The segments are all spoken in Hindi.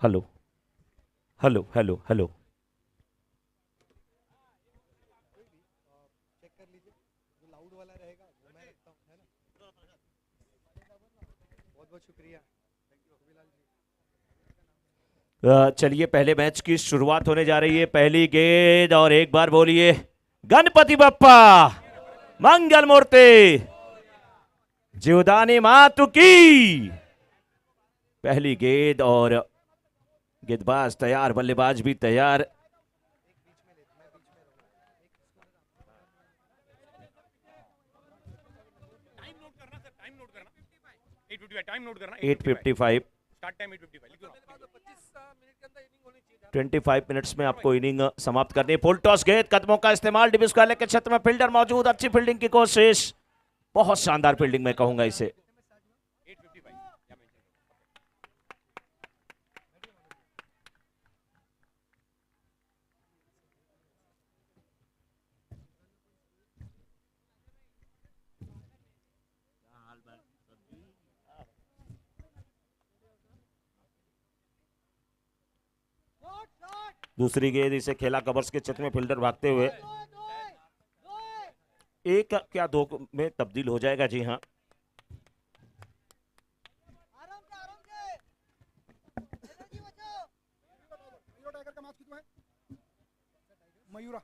Hello hello hello hello. चलिए पहले मैच की शुरुआत होने जा रही है। पहली गेंद और एक बार बोलिए गणपति बप्पा मंगल मूर्ति जीवदानी मातु की। पहली गेंद और गेंदबाज तैयार, बल्लेबाज भी तैयार। टाइम नोट करना 8:55 स्टार्ट टाइम 8:55 25 मिनट्स में आपको इनिंग समाप्त करनी है। फुल टॉस गेंद, कदमों का इस्तेमाल, डिब स्क्वायर के क्षेत्र में फील्डर मौजूद, अच्छी फील्डिंग की कोशिश, बहुत शानदार फील्डिंग मैं कहूंगा इसे। दूसरी गेंद इसे खेला कवर्स के क्षेत्र में, फील्डर भागते हुए एक क्या दो में तब्दील हो जाएगा। जी हाँ, मयूरा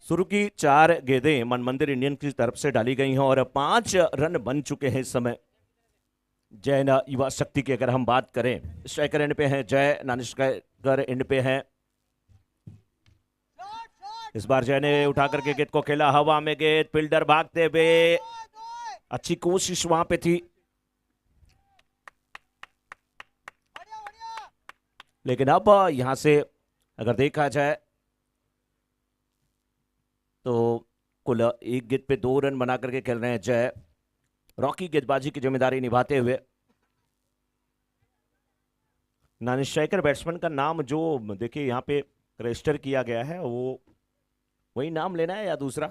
शुरू की 4 गेंदें मनमंदिर इंडियन की तरफ से डाली गई हैं और 5 रन बन चुके हैं इस समय। जय युवा शक्ति की अगर हम बात करें, स्ट्राइकर एंड पे है जय, नॉन स्ट्राइकर एंड पे है। इस बार जय ने उठा करके गेंद को खेला हवा में, गेंद फील्डर भागते हुए, अच्छी कोशिश वहां पे थी, लेकिन अब यहां से अगर देखा जाए तो कुल एक गेंद पे 2 रन बना करके खेल रहे हैं जय, रॉकी गेंदबाजी की जिम्मेदारी निभाते हुए। नॉन स्ट्राइकर बैट्समैन का नाम जो देखिए यहाँ पे रजिस्टर किया गया है वो वही नाम लेना है या दूसरा?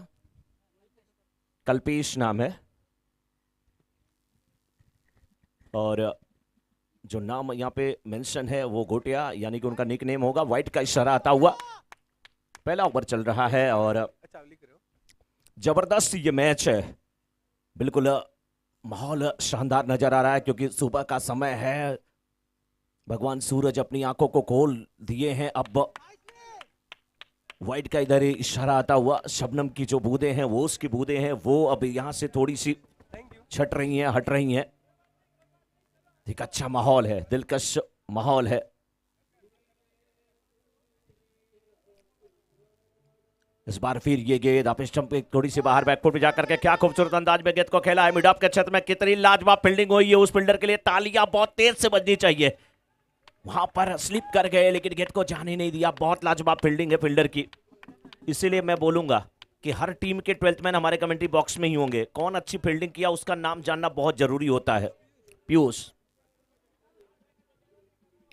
कल्पेश नाम है, और जो नाम यहाँ पे मेंशन है वो गोटिया, यानी कि उनका निक नेम होगा। व्हाइट का इशारा आता हुआ पहला ओवर चल रहा है और जबरदस्त ये मैच है। बिल्कुल माहौल शानदार नजर आ रहा है क्योंकि सुबह का समय है, भगवान सूरज अपनी आंखों को खोल दिए हैं। अब व्हाइट का इधर इशारा आता हुआ, शबनम की जो बूंदें हैं वो उसकी बूंदें हैं, वो अब यहां से थोड़ी सी छट रही हैं, हट रही हैं। एक अच्छा माहौल है, दिलकश माहौल है। इस बार फिर ये गेंद आप स्टंप पे थोड़ी सी बाहर बैकफुट पे जाकर के क्या खूबसूरत अंदाज में गेंद को खेला है। मिड ऑफ के क्षेत्र में कितनी लाजवाब फील्डिंग हुई है, उस फील्डर के लिए तालियां बहुत तेज से बजनी चाहिए। वहां पर स्लिप कर गए लेकिन गेंद को जाने नहीं दिया। बहुत लाजवाब फील्डिंग है फील्डर की, इसीलिए मैं बोलूंगा कि हर टीम के 12th मैन हमारे कमेंट्री बॉक्स में ही होंगे। कौन अच्छी फील्डिंग किया उसका नाम जानना बहुत जरूरी होता है। पीयूष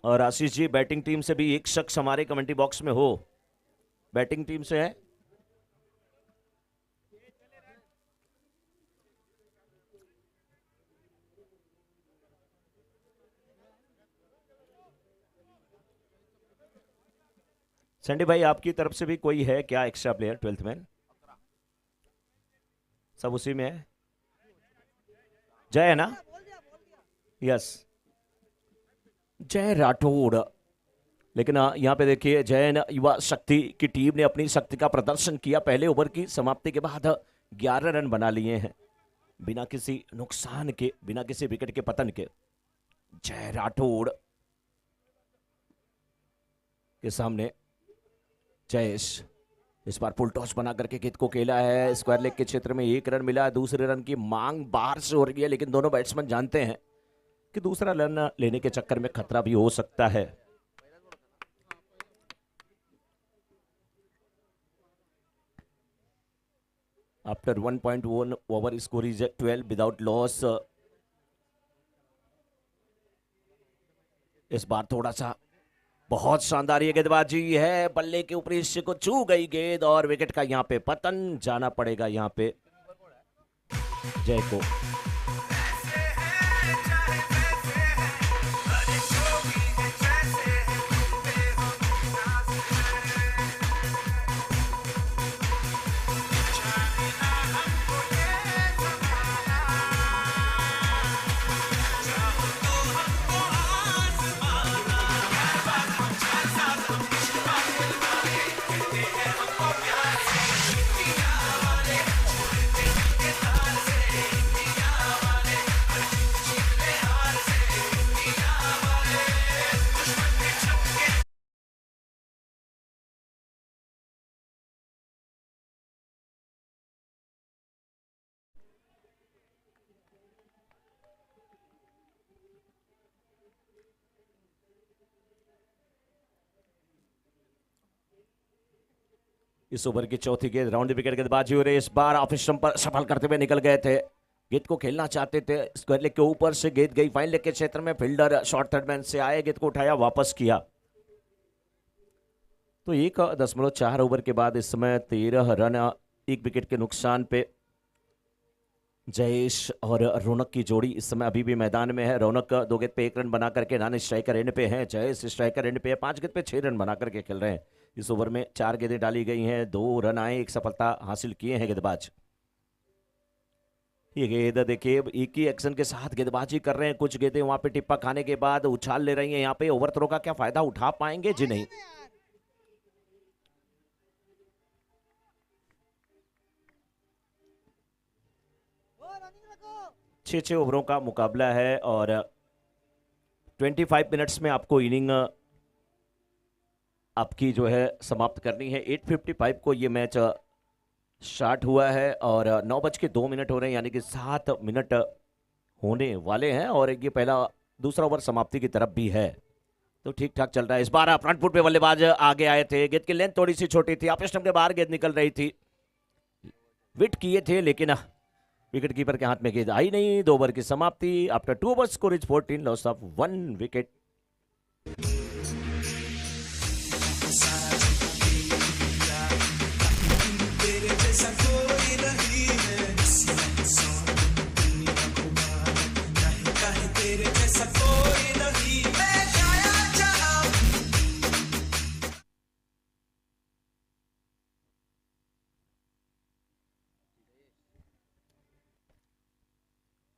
और आशीष जी, बैटिंग टीम से भी एक शख्स हमारे कमेंट्री बॉक्स में हो, बैटिंग टीम से है? संडे भाई आपकी तरफ से भी कोई है क्या एक्स्ट्रा प्लेयर 12th मैन? सब उसी में है, जय है ना? यस, जय राठौड़। लेकिन यहाँ पे देखिए जय युवा शक्ति की टीम ने अपनी शक्ति का प्रदर्शन किया। पहले ओवर की समाप्ति के बाद 11 रन बना लिए हैं बिना किसी नुकसान के, बिना किसी विकेट के पतन के। जय राठौड़ के सामने जयेश इस बार फुल टॉस बना करके गेंद को खेला है, स्क्वायर लेग के क्षेत्र में 1 रन मिला। दूसरे रन की मांग बाहर से हो रही है, लेकिन दोनों बैट्समैन जानते हैं कि दूसरा रन लेने के चक्कर में खतरा भी हो सकता है। After 1.1 over, score is 12 without loss. इस बार थोड़ा सा बहुत शानदार ये गेंदबाजी है, बल्ले के ऊपरी हिस्से को छू गई गेंद और विकेट का यहाँ पे पतन, जाना पड़ेगा यहाँ पे जय को। इस ओवर की चौथी गेंद, राउंड विकेट गेंदबाजी हो रही है। इस बार ऑफ स्टंप पर सफल करते हुए निकल गए थे, गेंद को खेलना चाहते थे, स्क्वायर लेग के ऊपर से गेंद गई फाइन लेग के क्षेत्र में, फील्डर शॉर्ट थर्ड मैन से आए, गेंद को उठाया, वापस किया। तो 1.4 ओवर के बाद इस समय 13 रन, 1 विकेट के नुकसान पे जयेश और रौनक की जोड़ी इस समय अभी भी मैदान में है। रौनक 2 गेंद पे 1 रन बना करके नॉन स्ट्राइकर एंड पे है, जयेश स्ट्राइकर एंड पे है, 5 गेंद पे 6 रन बना करके खेल रहे हैं। इस ओवर में 4 गेंदें डाली गई हैं, 2 रन आए, 1 सफलता हासिल किए हैं गेंदबाज। ये गेंद देखिए एक ही एक्शन के साथ गेंदबाजी कर रहे हैं, कुछ गेंदें वहां पे टिप्पा खाने के बाद उछाल ले रही हैं। यहाँ पे ओवर थ्रो का क्या फायदा उठा पाएंगे जी? नहीं। 6 ओवरों का मुकाबला है और 25 मिनट्स में आपको इनिंग आपकी जो है समाप्त करनी है। 8:55 को ये मैच स्टार्ट हुआ है और 9:02 हो रहे हैं, यानी कि 7 मिनट होने वाले हैं और ये दूसरा ओवर समाप्ति की तरफ भी है, तो ठीक ठाक चल रहा है। इस बार फ्रंट फुट पे बल्लेबाज आगे आए थे, गेंद की लेंथ थोड़ी सी छोटी थी, ऑफ स्टंप के बाहर गेंद निकल रही थी, विट किए थे, लेकिन विकेट कीपर के हाथ में गेंद आई नहीं। 2 ओवर की समाप्ति। After 2 over score is 14, loss of 1 wicket.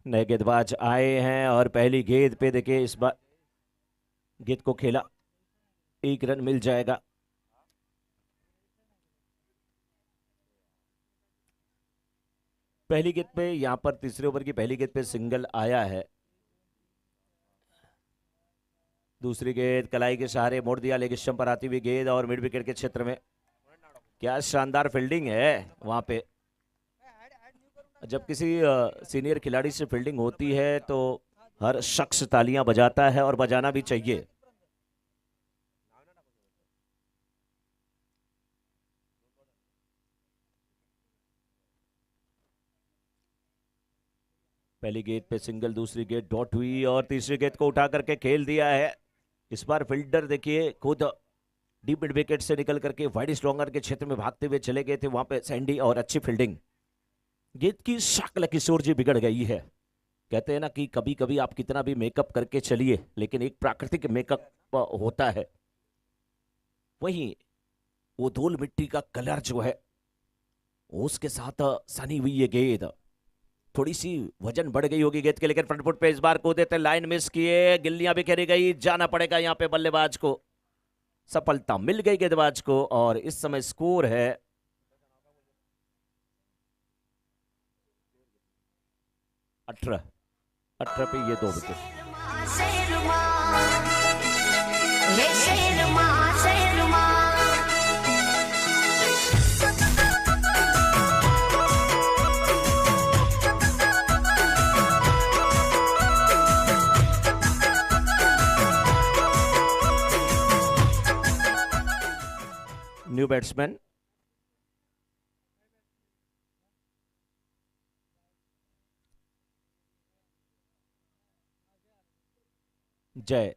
नए गेंदबाज आए हैं और पहली गेंद पे देखिए इस बार गेंद को खेला, 1 रन मिल जाएगा। पहली गेंद पे यहां पर तीसरे ओवर की पहली गेंद पे सिंगल आया है। दूसरी गेंद कलाई के सहारे मोड़ दिया, लेग स्टंप पर आती हुई गेंद और मिड विकेट के क्षेत्र में। क्या शानदार फील्डिंग है वहां पे। जब किसी सीनियर खिलाड़ी से फील्डिंग होती है तो हर शख्स तालियां बजाता है और बजाना भी चाहिए। पहली गेंद पे सिंगल, दूसरी गेंद डॉट हुई और तीसरी गेंद को उठा करके खेल दिया है। इस बार फील्डर देखिए खुद डीप मिड विकेट से निकल करके वाइड स्ट्रॉन्गर के क्षेत्र में भागते हुए चले गए थे, वहां पे सैंडी और अच्छी फील्डिंग। गेंद की शक्ल किशोर जी बिगड़ गई है। कहते हैं ना कि कभी कभी आप कितना भी मेकअप करके चलिए, लेकिन एक प्राकृतिक मेकअप होता है, वही वो धूल मिट्टी का कलर जो है उसके साथ सनी हुई ये गेंद, थोड़ी सी वजन बढ़ गई होगी गेंद के, लेकिन फ्रंट फुट पे इस बार कूदे थे, लाइन मिस किए, गिल्लियां बिखेरी गई, जाना पड़ेगा यहाँ पे बल्लेबाज को। सफलता मिल गई गेंदबाज को और इस समय स्कोर है 18 पे ये 2 विकेट। न्यू बैट्समैन जय।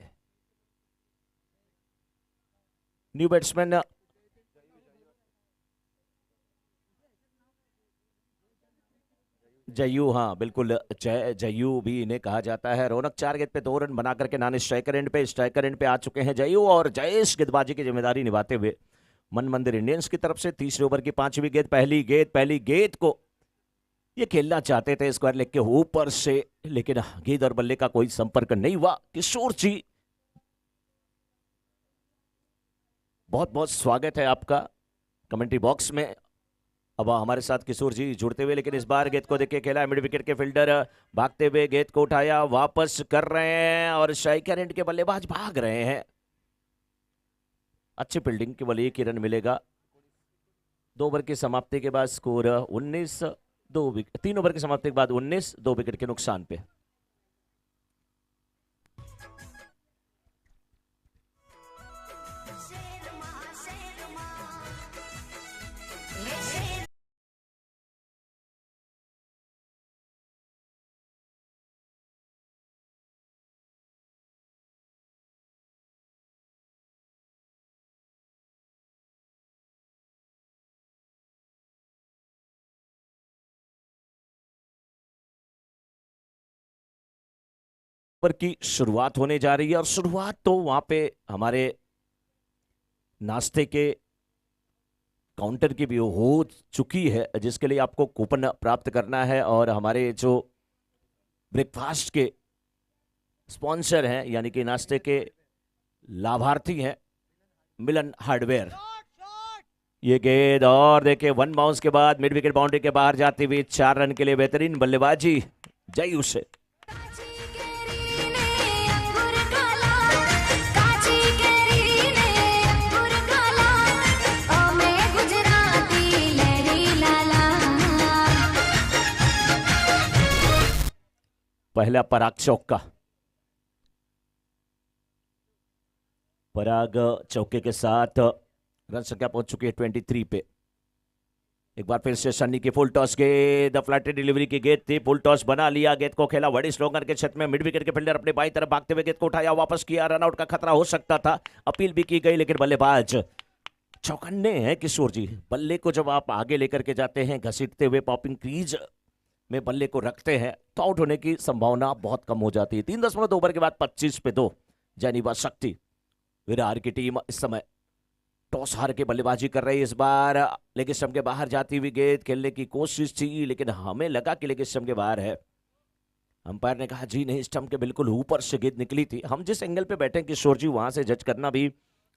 न्यू बैट्समैन जयू, हाँ बिल्कुल, जय जयू भी इन्हें कहा जाता है। रौनक 4 गेंद पे 2 रन बना करके नाने स्ट्राइकर एंड पे आ चुके हैं जयू, और जयेश गेंदबाजी की जिम्मेदारी निभाते हुए मन मंदिर इंडियंस की तरफ से। तीसरे ओवर की 5वीं गेंद, पहली गेंद को ये खेलना चाहते थे स्क्वायर लेग के ऊपर से, लेकिन गेंद और बल्ले का कोई संपर्क नहीं हुआ। किशोर जी, बहुत बहुत स्वागत है आपका कमेंट्री बॉक्स में। अब हमारे साथ किशोर जी जुड़ते हुए, लेकिन इस बार गेंद को देखिए खेला है मिड विकेट के फील्डर, भागते हुए गेंद को उठाया, वापस कर रहे हैं और स्ट्राइकर एंड के बल्लेबाज भाग रहे हैं। अच्छी फील्डिंग, केवल 1 ही रन मिलेगा। 2 ओवर की समाप्ति के बाद स्कोर 19, 3 ओवर की समाप्ति के बाद 19, 2 विकेट के नुकसान पे। ओवर की शुरुआत होने जा रही है, और शुरुआत तो वहां पे हमारे नाश्ते के काउंटर की भी हो चुकी है, जिसके लिए आपको कूपन प्राप्त करना है। और हमारे जो ब्रेकफास्ट के स्पॉन्सर हैं, यानी कि नाश्ते के लाभार्थी हैं, मिलन हार्डवेयर। ये गेंद और देखिए 1 बाउंस के बाद मिड विकेट बाउंड्री के बाहर जाती हुई 4 रन के लिए बेहतरीन बल्लेबाजी जयू से। पहला पराग चौका, पराग चौके के साथ रन संख्या पहुंच चुकी है 23 पे। एक बार फिर से सन्नी की फुल टॉस गेंद, फ्लैट डिलीवरी की गेंद थी, फुल टॉस बना लिया, गेंद को खेला बड़ी स्लोगन के क्षेत्र में। मिड विकेट के फील्डर अपने बाईं तरफ भागते हुए गेंद को उठाया, वापस किया, रनआउट का खतरा हो सकता था, अपील भी की गई, लेकिन बल्लेबाज चौकन्ने हैं किशोर जी। बल्ले को जब आप आगे लेकर के जाते हैं, घसीटते हुए पॉपिंग क्रीज में बल्ले को रखते हैं, तो आउट होने की संभावना बहुत कम हो जाती है। 3.2 ओवर के बाद 25 पे 2 जैनीबा शक्ति विरार की टीम इस समय टॉस हार के बल्लेबाजी कर रही है। इस बार लेग स्टंप के बाहर जाती हुई गेंद खेलने की कोशिश थी, लेकिन हमें लगा कि लेग स्टंप के बाहर है। अंपायर ने कहा जी नहीं, स्टंप के बिल्कुल ऊपर से गेंद निकली थी। हम जिस एंगल पे बैठे किशोर जी, वहां से जज करना भी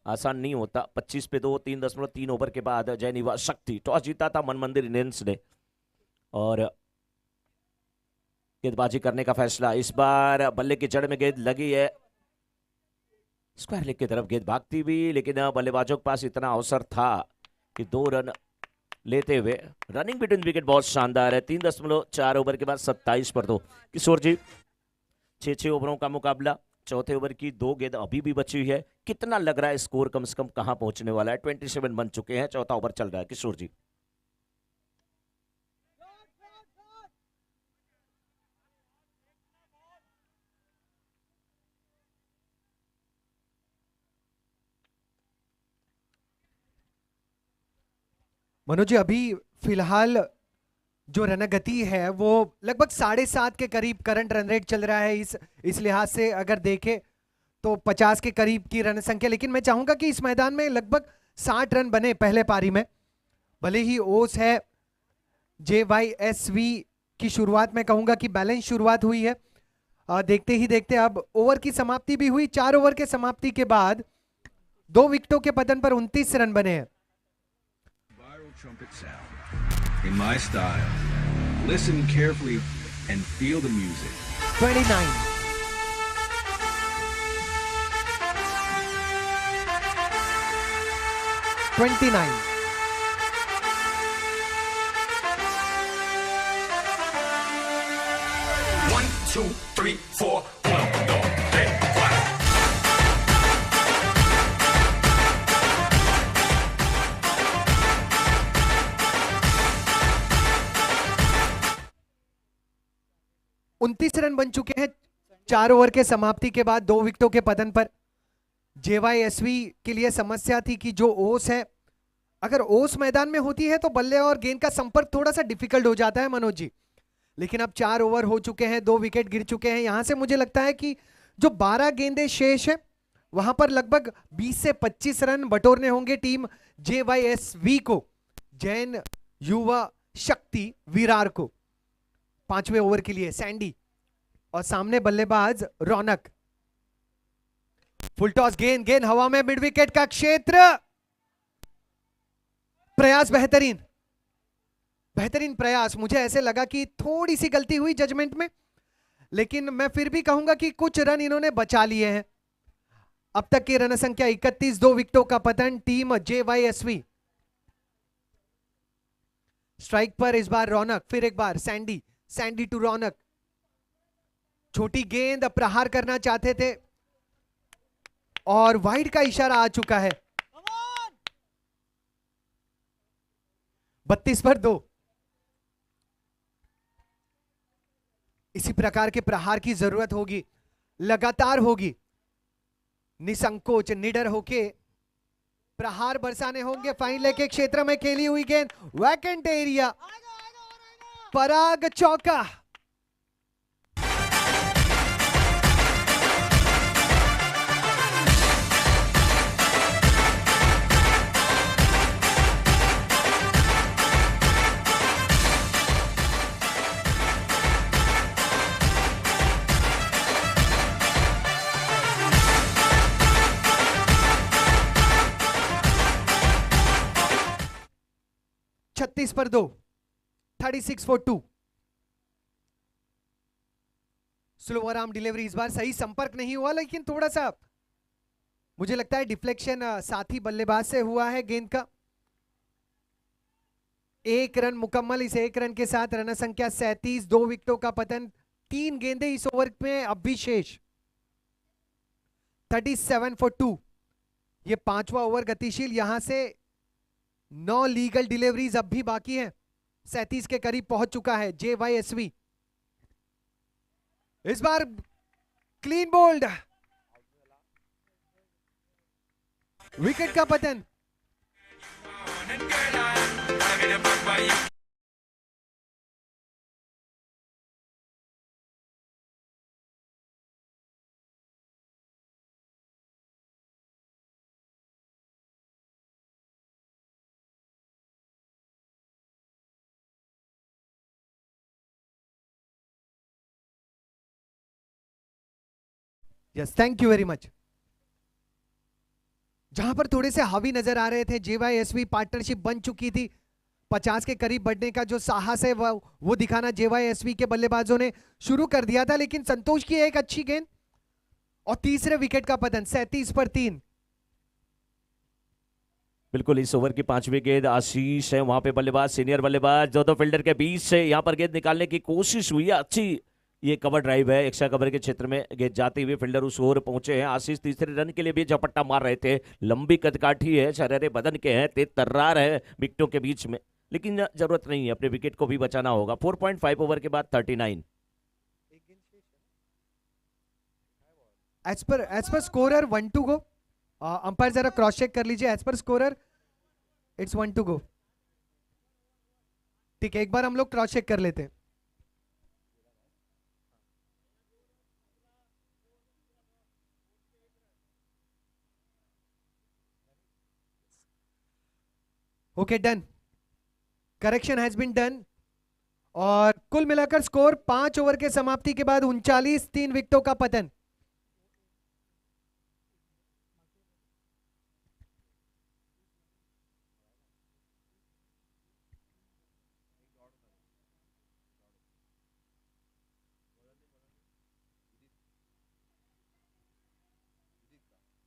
आसान नहीं होता। 25 पे 2, 3.3 ओवर के बाद जैनीबा शक्ति, टॉस जीता था मन मंदिर इंडियंस ने, और गेंदबाजी करने का फैसला। इस बार बल्ले की जड़ में गेंद लगी है, स्क्वायर लेग की तरफ गेंद भागती हुई, लेकिन बल्लेबाजों के पास इतना अवसर था कि 2 रन लेते हुए रनिंग बिटवीन विकेट बहुत शानदार है। 3.4 ओवर के बाद 27 पर 2। किशोर जी, 6 ओवरों का मुकाबला, चौथे ओवर की 2 गेंद अभी भी बची हुई है। कितना लग रहा है स्कोर कम से कम कहां पहुंचने वाला है? 27 बन चुके हैं, चौथा ओवर चल रहा है किशोर जी। मनोज जी, अभी फिलहाल जो रन गति है वो लगभग 7.5 के करीब करंट रन रेट चल रहा है। इस लिहाज से अगर देखें तो 50 के करीब की रन संख्या, लेकिन मैं चाहूंगा कि इस मैदान में लगभग 60 रन बने पहले पारी में। भले ही ओस है, JYSV की शुरुआत में कहूंगा कि बैलेंस शुरुआत हुई है। देखते ही देखते अब ओवर की समाप्ति भी हुई। 4 ओवर के समाप्ति के बाद 2 विकेटों के पतन पर 29 रन बने हैं। Trumpet sound in my style. Listen carefully and feel the music. 29. One, two, three, four. 1, 2, 3, 4. उनतीस रन बन चुके हैं 4 ओवर के समाप्ति के बाद 2 विकेटों के पतन पर जेवाईएसवी के लिए समस्या थी कि जो ओस है, अगर ओस मैदान में होती है तो बल्ले और गेंद का संपर्क थोड़ा सा डिफिकल्ट हो जाता है मनोज जी। लेकिन अब 4 ओवर हो चुके हैं, 2 विकेट गिर चुके हैं। यहां से मुझे लगता है कि जो 12 गेंदें शेष है वहां पर लगभग 20 से 25 रन बटोरने होंगे टीम जेवाईएसवी को, जैन युवा शक्ति विरार को। 5वें ओवर के लिए सैंडी और सामने बल्लेबाज रौनक। फुल टॉस गेंद, गेंद हवा में, मिड विकेट का क्षेत्र। प्रयास बेहतरीन, बेहतरीन प्रयास। मुझे ऐसे लगा कि थोड़ी सी गलती हुई जजमेंट में, लेकिन मैं फिर भी कहूंगा कि कुछ रन इन्होंने बचा लिए हैं। अब तक की रन संख्या 31, 2 विकेटों का पतन टीम जेवाईएसवी। स्ट्राइक पर इस बार रौनक, फिर एक बार सैंडी, सैंडी टू रौनक। छोटी गेंद, प्रहार करना चाहते थे और वाइड का इशारा आ चुका है। 32 पर 2। इसी प्रकार के प्रहार की जरूरत होगी, लगातार होगी। निसंकोच निडर होके प्रहार बरसाने होंगे। फाइन लेग के क्षेत्र में खेली हुई गेंद, वैकेंट एरिया, पराग चौका। छत्तीस पर 2, 36 for 2। स्लोअर आर्म डिलीवरी, इस बार सही संपर्क नहीं हुआ, लेकिन थोड़ा सा मुझे लगता है डिफ्लेक्शन साथी बल्लेबाज से हुआ है गेंद का। 1 रन मुकम्मल। इस 1 रन के साथ रन संख्या 37, 2 विकेटों का पतन। 3 गेंदें इस ओवर में अब भी शेष। 37 for 2। ये 5वां ओवर गतिशील। यहां से 9 लीगल डिलीवरीज अब भी बाकी हैं। 37 के करीब पहुंच चुका है जेवाईएसवी। इस बार क्लीन बोल्ड, विकेट का पतन। Yes, thank you very much. जहां पर थोड़े से हावी नजर आ रहे थे, जेवाईएसवी पार्टनरशिप बन चुकी थी। 50 के करीब बढ़ने का जो साहस है वो दिखाना जेवाईएसवी के बल्लेबाजों ने शुरू कर दिया था, लेकिन संतोष की एक अच्छी गेंद और तीसरे विकेट का पतन। 37 पर 3। बिल्कुल, इस ओवर की 5वीं गेंद आशीष है वहां पे बल्लेबाज, सीनियर बल्लेबाज। दो फील्डर के बीच से यहां पर गेंद निकालने की कोशिश हुई है। अच्छी ये कवर ड्राइव है, एक्स्ट्रा कवर के क्षेत्र में गेंद जाते हुए फील्डर उस ओर पहुंचे हैं। आशीष तीसरे रन के लिए भी झपट्टा मार रहे थे। लंबी कदकाठी है, शरारे बदन के हैं, तेज तर्रार है विकेटों के बीच में, लेकिन जरूरत नहीं है, अपने विकेट को भी बचाना होगा। 4.5 ओवर के बाद 39। एज पर स्कोरर 1 to go। अंपायर जरा क्रॉस चेक कर लीजिए। एज पर स्कोरर इट्स 1 to go। ठीक है, एक बार हम लोग क्रॉस चेक कर लेते हैं। Okay, done, correction has been done. और कुल मिलाकर स्कोर 5 ओवर के समाप्ति के बाद 39, 3 विकेटों का पतन।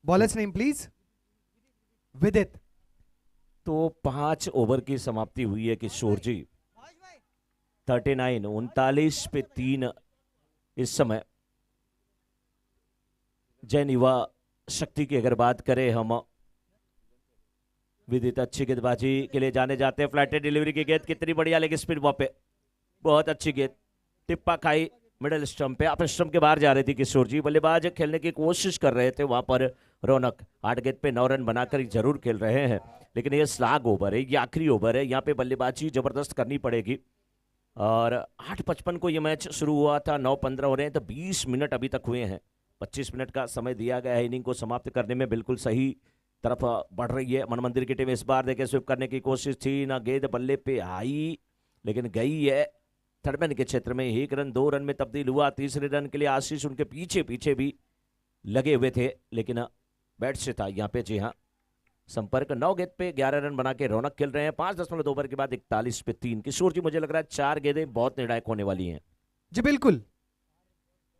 Bowlers name please. विदित। तो 5 ओवर की समाप्ति हुई है किशोर जी। 39, 39 पे 3 इस समय। जैन युवा शक्ति की अगर बात करें हम, विदित अच्छी गेंदबाजी के लिए जाने जाते हैं। फ्लैटेड डिलीवरी की गेंद कितनी बढ़िया, लेकिन स्पिन वहां पे बहुत अच्छी गेंद, टिप्पा खाई मिडिल स्टंप पे अपर स्टंप के बाहर जा रही थी किशोर जी। बल्लेबाज खेलने की कोशिश कर रहे थे वहां पर रौनक, 8 गेंद पे 9 रन बनाकर जरूर खेल रहे हैं, लेकिन ये स्लैग ओवर है, ये आखिरी ओवर है, यहाँ पे बल्लेबाजी जबरदस्त करनी पड़ेगी। और 8:55 को ये मैच शुरू हुआ था, 9:15 हो रहे हैं, तो 20 मिनट अभी तक हुए हैं। 25 मिनट का समय दिया गया है इनिंग को समाप्त करने में, बिल्कुल सही तरफ बढ़ रही है मन मंदिर की टीम। इस बार देखिए स्विप करने की कोशिश थी, ना गेंद बल्ले पे आई, लेकिन गई है थर्डमैन के क्षेत्र में। 1 रन 2 रन में तब्दील हुआ। तीसरे रन के लिए आशीष उनके पीछे पीछे भी लगे हुए थे, लेकिन बैट से था यहाँ पे। जी हाँ, संपर्क। 9 गेंद पे 11 रन बना के रौनक खेल रहे हैं। 5.2 ओवर के बाद 41 पे 3। किशोर जी मुझे लग रहा है 4 गेंदें बहुत निर्णायक होने वाली हैं। जी बिल्कुल,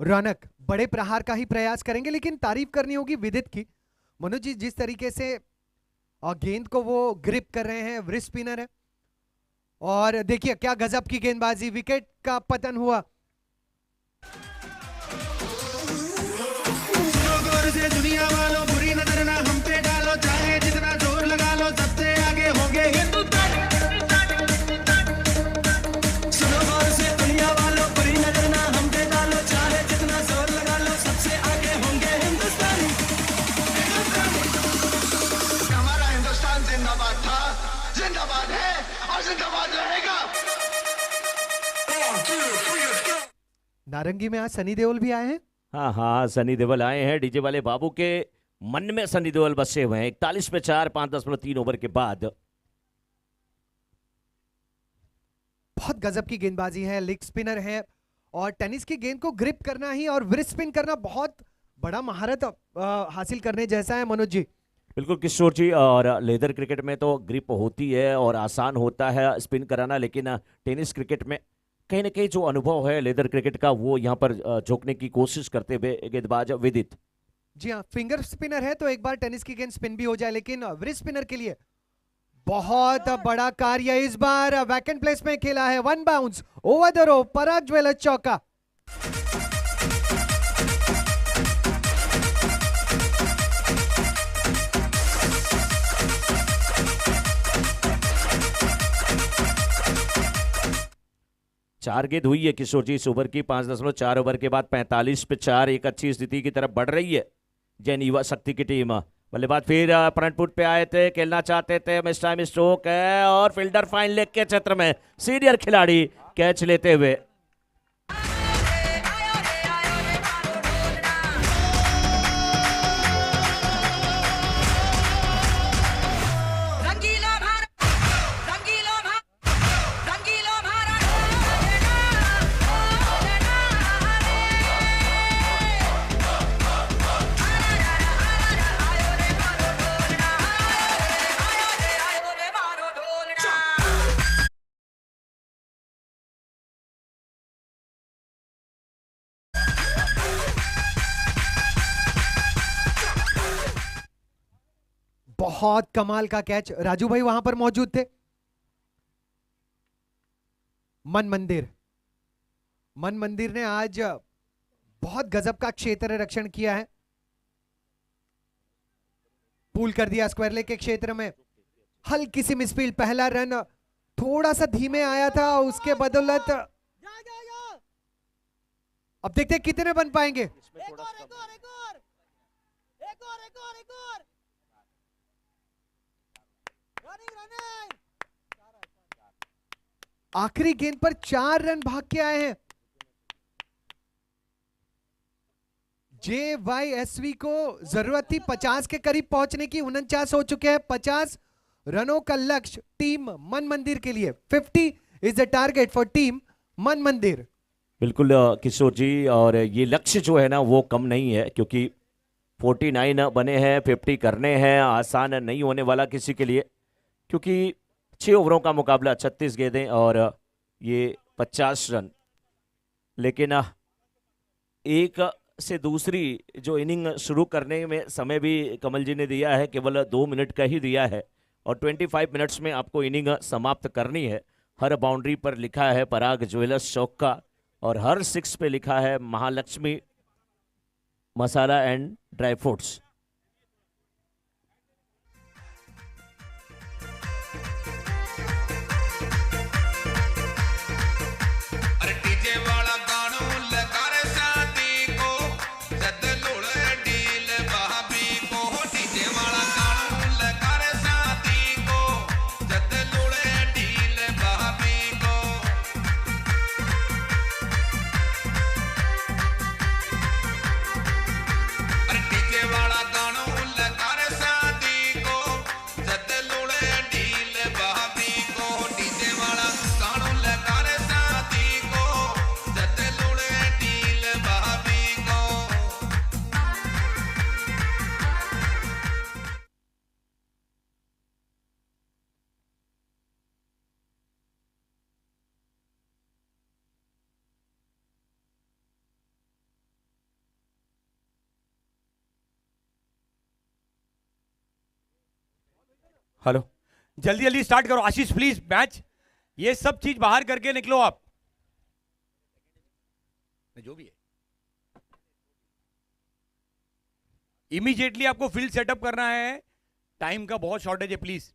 रौनक बड़े प्रहार का ही प्रयास करेंगे, लेकिन तारीफ करनी होगी विदित की। मनोज जी जिस तरीके से गेंद को वो ग्रिप कर रहे हैं, व्रिस्ट स्पिनर है, और देखिए क्या गजब की गेंदबाजी, विकेट का पतन हुआ। से दुनिया वालों बुरी नजर ना हम पे डालो, चाहे जितना जोर लगा लो सबसे आगे होंगे हिंदुस्तान। सुनो गौर से दुनिया वालों बुरी नजर ना हम पे डालो, चाहे जितना जोर लगा लो सबसे आगे होंगे हिंदुस्तानी। हमारा हिंदुस्तान जिंदाबाद था, जिंदाबाद है और जिंदाबाद रहेगा। नारंगी में आज सनी देओल भी आए हैं। हाँ हाँ, सनी देओल आए हैं। डीजे वाले बाबू के मन में सनी देओल बसे हुए हैं। 41 पे 4, 5.3 ओवर के बाद। बहुत गजब की गेंदबाजी है, लेग स्पिनर है, और टेनिस की गेंद को ग्रिप करना ही और व्रिस्ट स्पिन करना बहुत बड़ा महारत हासिल करने जैसा है मनोज जी। बिल्कुल किशोर जी, और लेदर क्रिकेट में तो ग्रिप होती है और आसान होता है स्पिन कराना, लेकिन टेनिस क्रिकेट में कहीं ना कहीं जो अनुभव है लेदर क्रिकेट का वो यहाँ पर झोंकने की कोशिश करते हुए गेंदबाज विदित। जी हाँ, फिंगर स्पिनर है तो एक बार टेनिस की गेंद स्पिन भी हो जाए, लेकिन व्रिस्ट स्पिनर के लिए बहुत बड़ा कार्य इस बार वैकेंट प्लेस में खेला है। 1 bounce over the rope, Parag jewellers चौका। चार गेंद हुई है किशोर जी इस ओवर की। 5.4 ओवर के बाद 45 पे 4, एक अच्छी स्थिति की तरफ बढ़ रही है जैन युवा शक्ति की टीम। बल्लेबाज फिर फ्रंट फुट पे आए थे, खेलना चाहते थे, मिस टाइम स्ट्रोक है, और फील्डर फाइन लेग के क्षेत्र में सीनियर खिलाड़ी कैच लेते हुए। बहुत कमाल का कैच, राजू भाई वहां पर मौजूद थे। मन मंदिर ने आज बहुत गजब का क्षेत्र रक्षण किया है। पुल कर दिया स्क्वायर लेग के क्षेत्र में, हल्की सी मिसफील्ड, पहला रन थोड़ा सा धीमे आया था, उसके बदौलत अब देखते हैं कितने बन पाएंगे। आखिरी गेंद पर 4 रन भाग के आए हैं। JYSV को जरूरत थी 50 के करीब पहुंचने की, 49 हो चुके हैं। 50 रनों का लक्ष्य टीम मन मंदिर के लिए। 50 is the target for team मन मंदिर। बिल्कुल किशोर जी, और ये लक्ष्य जो है ना वो कम नहीं है, क्योंकि 49 बने हैं, 50 करने हैं, आसान नहीं होने वाला किसी के लिए, क्योंकि 6 ओवरों का मुकाबला, 36 गेंदें और ये 50 रन। लेकिन एक से दूसरी जो इनिंग शुरू करने में समय भी कमल जी ने दिया है, केवल 2 मिनट का ही दिया है, और 25 मिनट्स में आपको इनिंग समाप्त करनी है। हर बाउंड्री पर लिखा है पराग ज्वेलर्स चौका, और हर 6 पे लिखा है महालक्ष्मी मसाला एंड ड्राई फ्रूट्स। अरे डीजे वाला गानों लगा हेलो, जल्दी जल्दी स्टार्ट करो आशीष प्लीज मैच, ये सब चीज बाहर करके निकलो आप, जो भी है इमीडिएटली आपको फील्ड सेटअप करना है, टाइम का बहुत शॉर्टेज है प्लीज।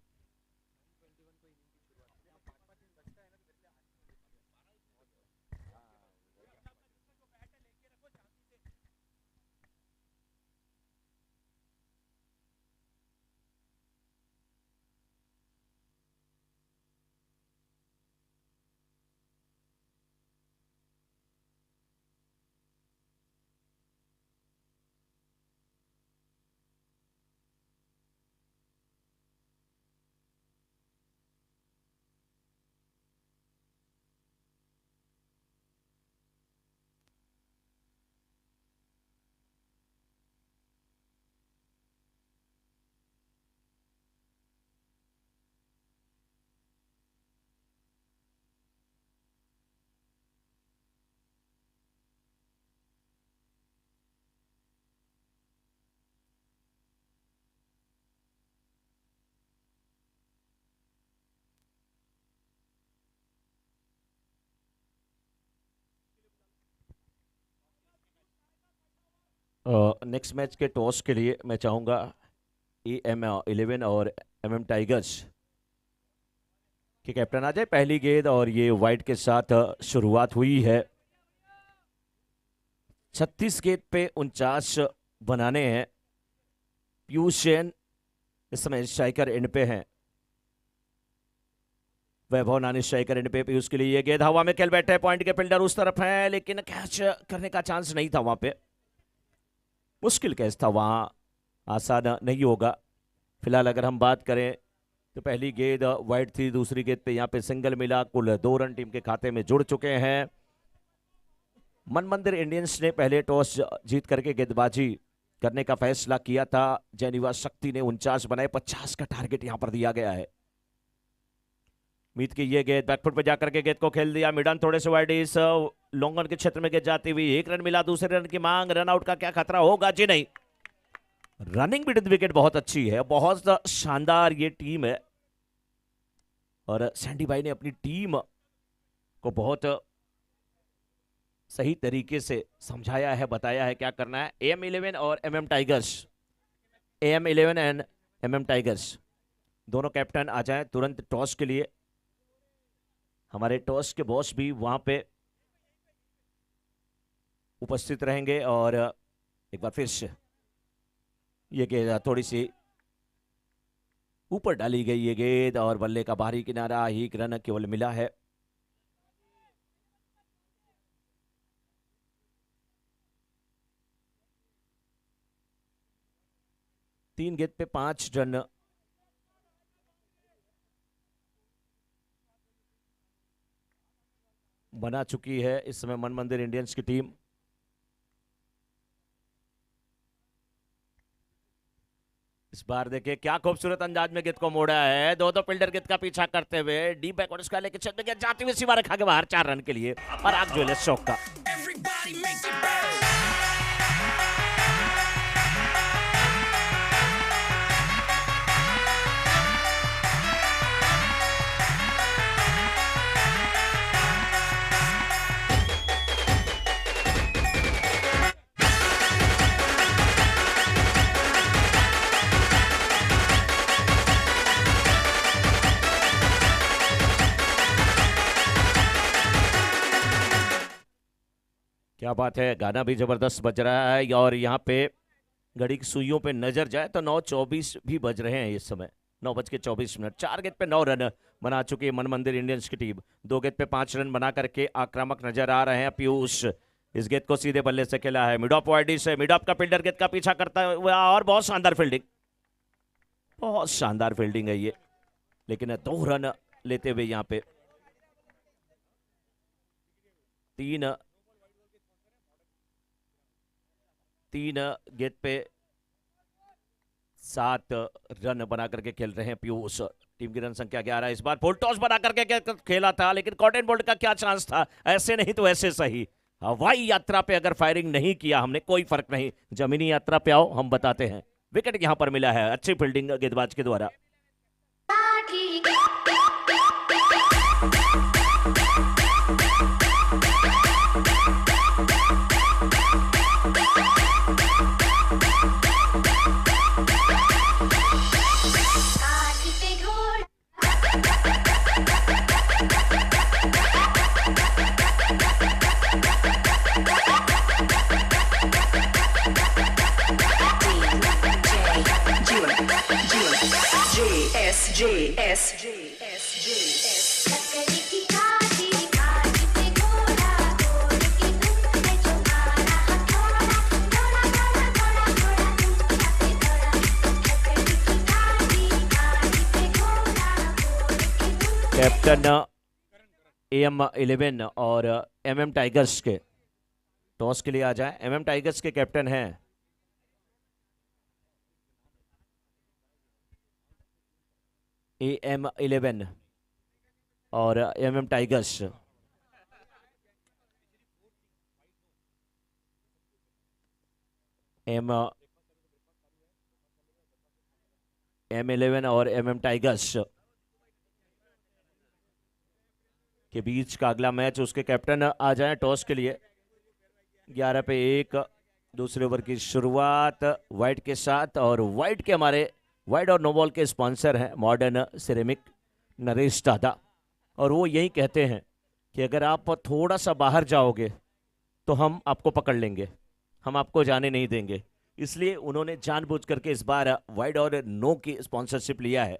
नेक्स्ट मैच के टॉस के लिए मैं चाहूंगा AM11 और MM टाइगर्स के कैप्टन आ जाए। पहली गेंद और ये वाइड के साथ शुरुआत हुई है। 36 गेंद पे 49 बनाने हैं। पीयूष जैन इस समय स्ट्राइकर एंड पे हैं। वैभव नानी स्ट्राइकर एंड पे। पीयूष के लिए ये गेंद हवा में खेल बैठे, पॉइंट के फील्डर उस तरफ है, लेकिन कैच करने का चांस नहीं था। वहां पे मुश्किल कैच था, वहां आसान नहीं होगा। फिलहाल अगर हम बात करें तो पहली गेंद वाइड थी, दूसरी गेंद पे यहाँ पे सिंगल मिला। कुल 2 रन टीम के खाते में जुड़ चुके हैं। मन मंदिर इंडियंस ने पहले टॉस जीत करके गेंदबाजी करने का फैसला किया था। जयनिवास शक्ति ने 49 बनाए, 50 का टारगेट यहां पर दिया गया है। मीत की ये गेंद बैकफुट पे जाकर के गेंद को खेल दिया। मिडन थोड़े से वाइड, इस लॉन्ग रन के क्षेत्र में गेंद जाती हुई 1 रन मिला। दूसरे रन की मांग, रन आउट का क्या खतरा होगा? जी नहीं, रनिंग बिटवीन विकेट बहुत अच्छी है, बहुत शानदार ये टीम है। और सैंडी भाई ने अपनी टीम को बहुत सही तरीके से समझाया है, बताया है क्या करना है। AM11 और MM tigers, AM11 and MM tigers दोनों कैप्टन आ जाएं तुरंत टॉस के लिए। हमारे टॉस के बॉस भी वहां पे उपस्थित रहेंगे। और एक बार फिर से ये गेंद थोड़ी सी ऊपर डाली गई ये गेंद और बल्ले का बाहरी किनारा, 1 रन केवल मिला है। तीन गेंद पे 5 रन बना चुकी है इस समय मन मंदिर इंडियंस की टीम। इस बार देखिए क्या खूबसूरत अंदाज में गेंद को मोड़ा है। दो फील्डर गेंद का पीछा करते हुए डीप बैकवर्ड स्क्वायर लेके छत में गेंद जाती हुई सीमा रखा के बाहर 4 रन के लिए। और आग ज्वेलर्स शौक का क्या बात है। गाना भी जबरदस्त बज रहा है और यहाँ पे घड़ी की सुइयों पे नजर जाए तो 9:24 भी बज रहे हैं इस समय। 9:24। 4 गेंद पे 9 रन बना चुकी है मन मंदिर इंडियंस की टीम। 2 गेंद पे 5 रन बना करके आक्रामक नजर आ रहे हैं पीयूष। इस गेंद को सीधे बल्ले से खेला है। मिड ऑफ वाइड से मिड ऑफ का फील्डर गेंद का पीछा करता हुआ और बहुत शानदार फील्डिंग, बहुत शानदार फील्डिंग है ये। लेकिन 2 रन लेते हुए यहाँ पे 3 गेंद पे 7 रन बना करके खेल रहे हैं पीयूष। टीम की रन संख्या 11। इस बार फुल टॉस बना करके खेला था, लेकिन कॉटन बोल्ट का क्या चांस था? ऐसे नहीं तो ऐसे सही। हवाई यात्रा पे अगर फायरिंग नहीं किया हमने, कोई फर्क नहीं, जमीनी यात्रा पे आओ, हम बताते हैं। विकेट यहां पर मिला है, अच्छी फील्डिंग गेंदबाज के द्वारा। लकड़ी की काठी काठी पे घोड़ा घोड़े की दुम पे जो मारा हथौड़ा दौड़ा दौड़ा दौड़ा दौड़ा दुनिया पे दौड़ा लकड़ी की काठी काठी पे घोड़ा घोड़े की दुम कैप्टन AM11 और MM टाइगर्स के टॉस के लिए आ जाए। MM टाइगर्स के कैप्टन हैं AM11 और MM टाइगर्स। M11 और MM टाइगर्स के बीच का अगला मैच, उसके कैप्टन आ जाएं टॉस के लिए। 11 पे 1 दूसरे ओवर की शुरुआत वाइट के साथ, और वाइट के हमारे वाइट और नो बॉल के स्पॉन्सर हैं मॉडर्न सिरेमिक, नरेश दादा, और वो यही कहते हैं कि अगर आप थोड़ा सा बाहर जाओगे तो हम आपको पकड़ लेंगे, हम आपको जाने नहीं देंगे। इसलिए उन्होंने जानबूझ करके इस बार वाइड और नो की स्पॉन्सरशिप लिया है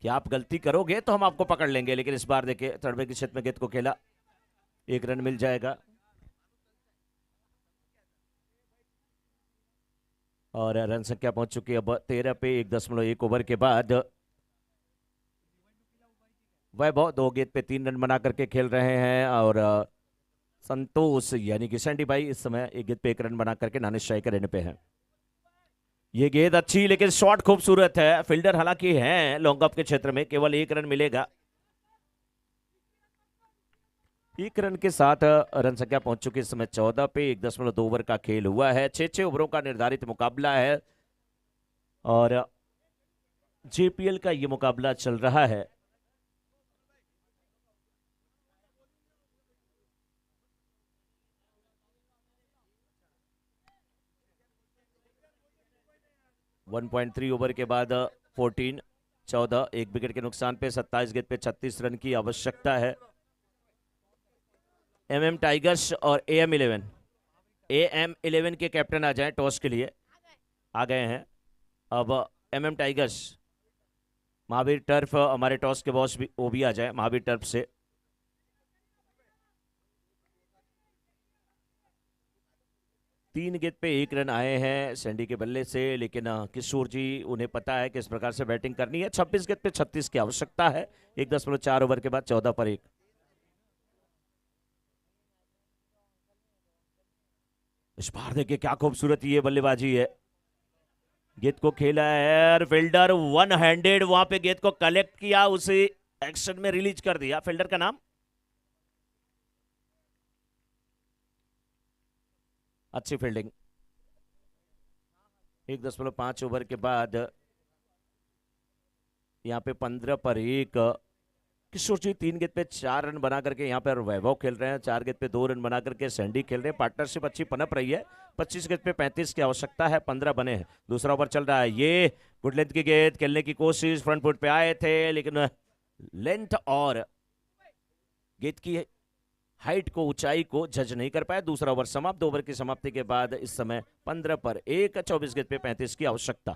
कि आप गलती करोगे तो हम आपको पकड़ लेंगे। लेकिन इस बार देखिए थर्ड पे की क्षेत्र में गेंद को खेला, 1 रन मिल जाएगा और रन संख्या पहुंच चुकी है अब 13 पे 1.1 ओवर के बाद। वैभव 2 गेंद पे 3 रन बना करके खेल रहे हैं और संतोष यानी कि सैंडी भाई इस समय 1 गेंद पे 1 रन बना करके नाने स्ट्राइकर रहने पे हैं। ये गेंद अच्छी लेकिन शॉट खूबसूरत है। फील्डर हालांकि हैं लॉन्ग ऑफ के क्षेत्र में, केवल 1 रन मिलेगा। 1 रन के साथ रन संख्या पहुंच चुकी है इस समय 14 पे 1.2 ओवर का खेल हुआ है। 6 ओवरों का निर्धारित मुकाबला है और JPL का ये मुकाबला चल रहा है। वन 1.3 ओवर के बाद 14 एक विकेट के नुकसान पे 27 गेंद पे 36 रन की आवश्यकता है। MM टाइगर्स और AM11 के कैप्टन आ जाएं टॉस के लिए, आ गए हैं। अब MM टाइगर्स, महावीर टर्फ हमारे टॉस के बॉस भी, वो भी आ जाए महावीर टर्फ से। तीन गेंद पे 1 रन आए हैं सैंडी के बल्ले से, लेकिन किशोर जी उन्हें पता है किस प्रकार से बैटिंग करनी है। 26 गेंद पे 36 की आवश्यकता है 1.4 ओवर के बाद 14 पर 1। इस बार देखिए क्या खूबसूरत ये बल्लेबाजी है। गेंद को खेला है और फील्डर वन हैंडेड वहां पे गेंद को कलेक्ट किया, उसे एक्शन में रिलीज कर दिया। फील्डर का नाम, अच्छी फील्डिंग। 1.5 ओवर के बाद यहां पे 15 पर 1 किशोर जी 3 गेंद पे 4 रन बना करके यहाँ पर वैभव खेल रहे हैं। 4 गेंद पे 2 रन बना करके सैंडी खेल रहे हैं। पार्टनरशिप अच्छी पनप रही है। 25 गेंद पे 35 की आवश्यकता है, 15 बने हैं। दूसरा ओवर चल रहा है। ये गुड लेंथ की गेंद खेलने की कोशिश, फ्रंट फुट पे आए थे लेकिन लेंथ और गेंद की हाइट को, ऊंचाई को जज नहीं कर पाए। दूसरा ओवर समाप्त। 2 ओवर की समाप्ति के बाद इस समय 15 पर 1 24 गेंद पे 35 की आवश्यकता।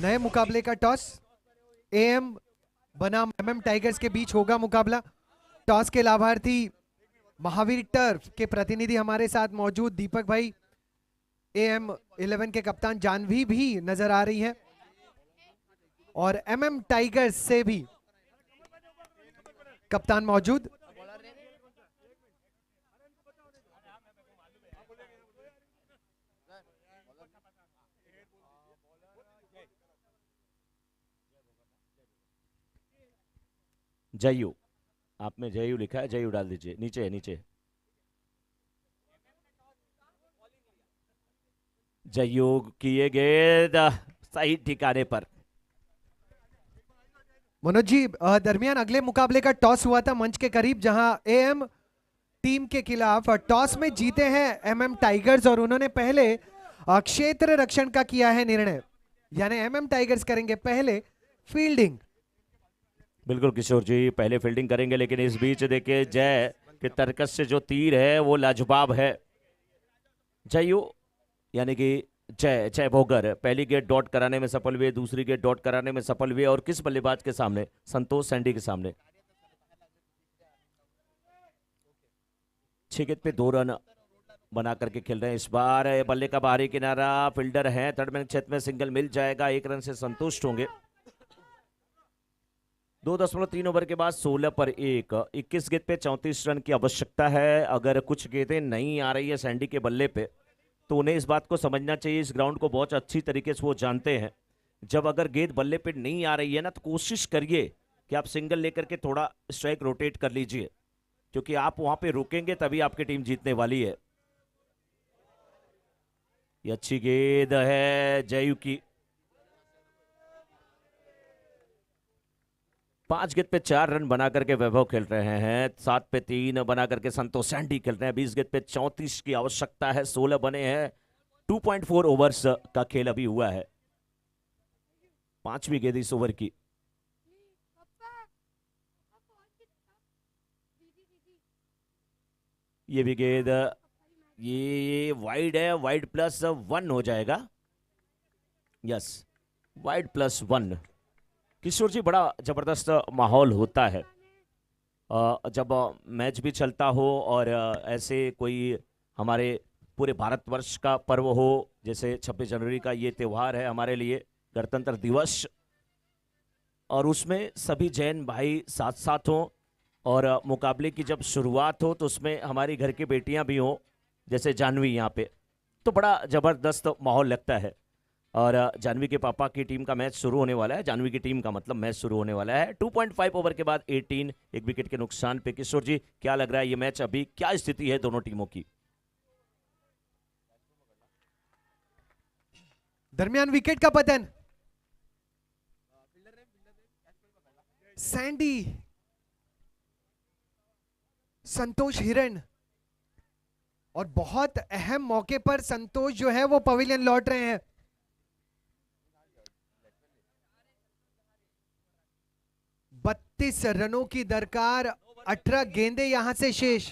नए मुकाबले का टॉस AM बनाम MM टाइगर्स के बीच होगा मुकाबला। टॉस के लाभार्थी महावीर टर्फ के प्रतिनिधि हमारे साथ मौजूद दीपक भाई, AM11 के कप्तान जानवी भी नजर आ रही है और MM टाइगर्स से भी कप्तान मौजूद। जयू, आपने जयू लिखा है, जयू डाल दीजिए। नीचे है, नीचे जयू की ये गेंद सही ठिकाने पर। मनोज जी, दरमियान अगले मुकाबले का टॉस हुआ था मंच के करीब, जहां AM टीम के खिलाफ टॉस में जीते हैं MM टाइगर्स और उन्होंने पहले क्षेत्र रक्षण का किया है निर्णय, यानी MM टाइगर्स करेंगे पहले फील्डिंग। बिल्कुल किशोर जी, पहले फील्डिंग करेंगे, लेकिन इस बीच देखिए जय के तर्कस से जो तीर है वो लाजवाब है। जयू यानी कि जय जय भोगर पहली गेट डॉट कराने में सफल हुए, दूसरी गेट डॉट कराने में सफल हुए, और किस बल्लेबाज के सामने? संतोष सैंडी के सामने। 6 गेट पे 2 रन बना करके खेल रहे हैं इस बार। बल्ले का बाहरी किनारा, फील्डर है, थर्ड मैन क्षेत्र में सिंगल मिल जाएगा, 1 रन से संतुष्ट होंगे। 2.3 ओवर के बाद 16 पर 1, 21 गेंद पे 34 रन की आवश्यकता है। अगर कुछ गेंदें नहीं आ रही है सैंडी के बल्ले पे, तो उन्हें इस बात को समझना चाहिए, इस ग्राउंड को बहुत अच्छी तरीके से वो जानते हैं। जब अगर गेंद बल्ले पे नहीं आ रही है ना, तो कोशिश करिए कि आप सिंगल लेकर के थोड़ा स्ट्राइक रोटेट कर लीजिए, क्योंकि आप वहां पे रुकेंगे तभी आपकी टीम जीतने वाली है। ये अच्छी गेंद है जयू की। 5 गेंद पे 4 रन बना करके वैभव खेल रहे हैं, 7 पे 3 बना करके संतोष सैंडी खेल रहे हैं। 20 गेंद पे 34 की आवश्यकता है, 16 बने हैं। 2.4 ओवर्स का खेल अभी हुआ है, 5वीं गेंद इस ओवर की। ये भी गेंद, ये वाइड है, वाइड +1 हो जाएगा। Yes, wide +1। किशोर जी, बड़ा जबरदस्त माहौल होता है जब मैच भी चलता हो और ऐसे कोई हमारे पूरे भारतवर्ष का पर्व हो, जैसे 26 जनवरी का ये त्यौहार है हमारे लिए, गणतंत्र दिवस, और उसमें सभी जैन भाई साथ साथ हों, और मुकाबले की जब शुरुआत हो तो उसमें हमारी घर की बेटियां भी हों, जैसे जानवी यहाँ पे, तो बड़ा जबरदस्त माहौल लगता है। और जानवी के पापा की टीम का मैच शुरू होने वाला है, जानवी की टीम का मतलब मैच शुरू होने वाला है। 2.5 ओवर के बाद 18, 1 विकेट के नुकसान पे। किशोर जी, क्या लग रहा है ये मैच अभी क्या स्थिति है दोनों टीमों की? दरमियान विकेट का पतन, सैंडी, संतोष हिरन, और बहुत अहम मौके पर संतोष जो है वो पवेलियन लौट रहे हैं। बत्तीस रनों की दरकार, 18 गेंदें यहां से शेष।